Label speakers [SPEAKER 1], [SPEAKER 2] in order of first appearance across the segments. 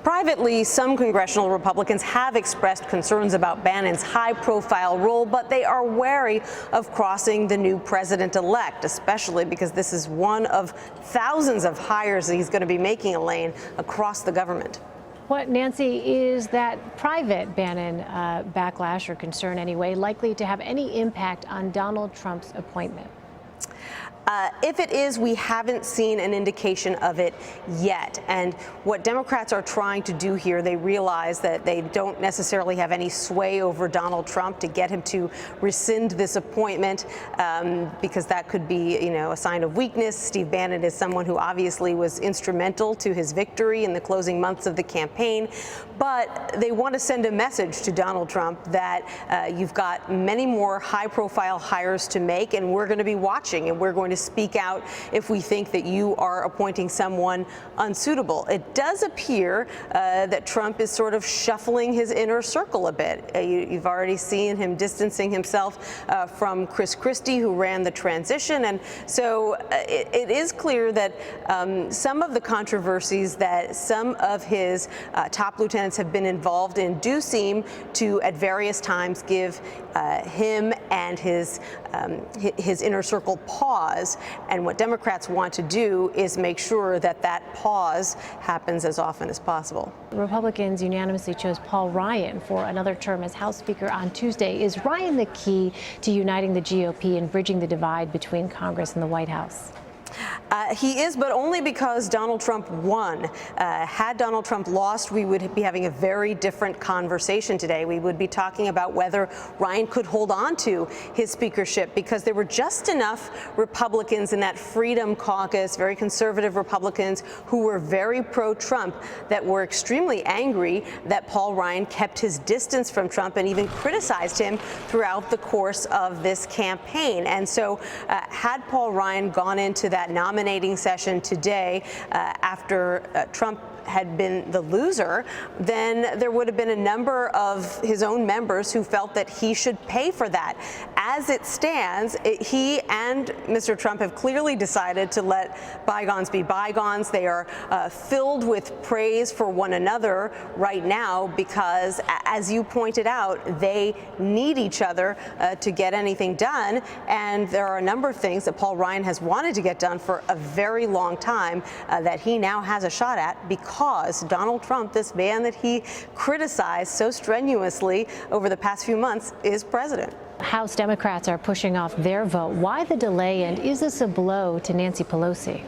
[SPEAKER 1] Privately, some congressional Republicans have expressed concerns about Bannon's high-profile role, but they are wary of crossing the new president-elect, especially because this is one of thousands of hires that he's going to be making, Elaine, across the government.
[SPEAKER 2] What, Nancy, is that private Bannon backlash or concern anyway likely to have any impact on Donald Trump's appointment?
[SPEAKER 1] If it is, we haven't seen an indication of it yet. And what Democrats are trying to do here, they realize that they don't necessarily have any sway over Donald Trump to get him to rescind this appointment, because that could be, a sign of weakness. Steve Bannon is someone who obviously was instrumental to his victory in the closing months of the campaign. But they want to send a message to Donald Trump that you've got many more high-profile hires to make, and we're going to be watching, and we're going to speak out if we think that you are appointing someone unsuitable. It does appear that Trump is sort of shuffling his inner circle a bit. You've already seen him distancing himself from Chris Christie, who ran the transition. And so it is clear that some of the controversies that some of his top lieutenants have been involved in do seem to, at various times, give him and his inner circle pause. And what Democrats want to do is make sure that that pause happens as often as possible.
[SPEAKER 2] Republicans unanimously chose Paul Ryan for another term as House Speaker on Tuesday. Is Ryan the key to uniting the GOP and bridging the divide between Congress and the White House?
[SPEAKER 1] He is, but only because Donald Trump won. Had Donald Trump lost, we would be having a very different conversation today. We would be talking about whether Ryan could hold on to his speakership, because there were just enough Republicans in that Freedom Caucus, very conservative Republicans, who were very pro-Trump, that were extremely angry that Paul Ryan kept his distance from Trump and even criticized him throughout the course of this campaign. And so had Paul Ryan gone into that nominating session today after Trump had been the loser, then there would have been a number of his own members who felt that he should pay for that. As it stands, he and Mr. Trump have clearly decided to let bygones be bygones. They are filled with praise for one another right now because, as you pointed out, they need each other to get anything done. And there are a number of things that Paul Ryan has wanted to get done for a very long time that he now has a shot at, because Donald Trump, this man that he criticized so strenuously over the past few months, is president.
[SPEAKER 2] House Democrats are pushing off their vote. Why the delay, and is this a blow to Nancy Pelosi?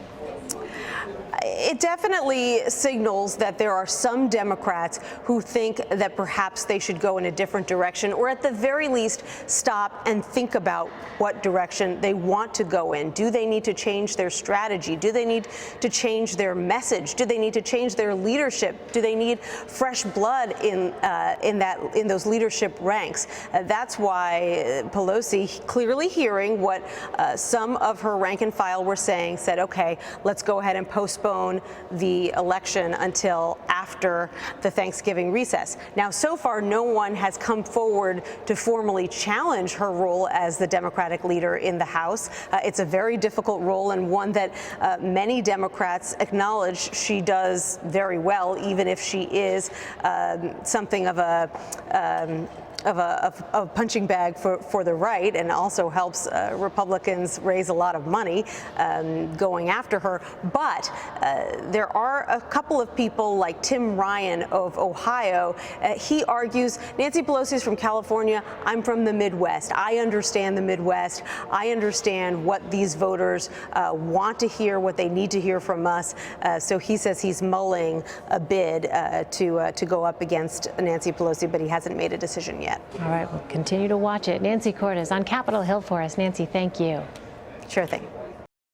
[SPEAKER 1] It definitely signals that there are some Democrats who think that perhaps they should go in a different direction, or at the very least stop and think about what direction they want to go in. Do they need to change their strategy? Do they need to change their message? Do they need to change their leadership? Do they need fresh blood in those leadership ranks? That's why Pelosi, clearly hearing what some of her rank and file were saying, said, okay, let's go ahead and postpone the election until after the Thanksgiving recess. Now, so far, no one has come forward to formally challenge her role as the Democratic leader in the House. It's a very difficult role, and one that many Democrats acknowledge she does very well, even if she is something of a punching bag for the right, and also helps Republicans raise a lot of money going after her. But there are a couple of people like Tim Ryan of Ohio. He argues, Nancy Pelosi is from California. I'm from the Midwest. I understand the Midwest. I understand what these voters want to hear, what they need to hear from us. So he says he's mulling a bid to go up against Nancy Pelosi, but he hasn't made a decision yet.
[SPEAKER 2] All right, we'll continue to watch it. Nancy Cordes on Capitol Hill for us. Nancy, thank you.
[SPEAKER 1] Sure thing.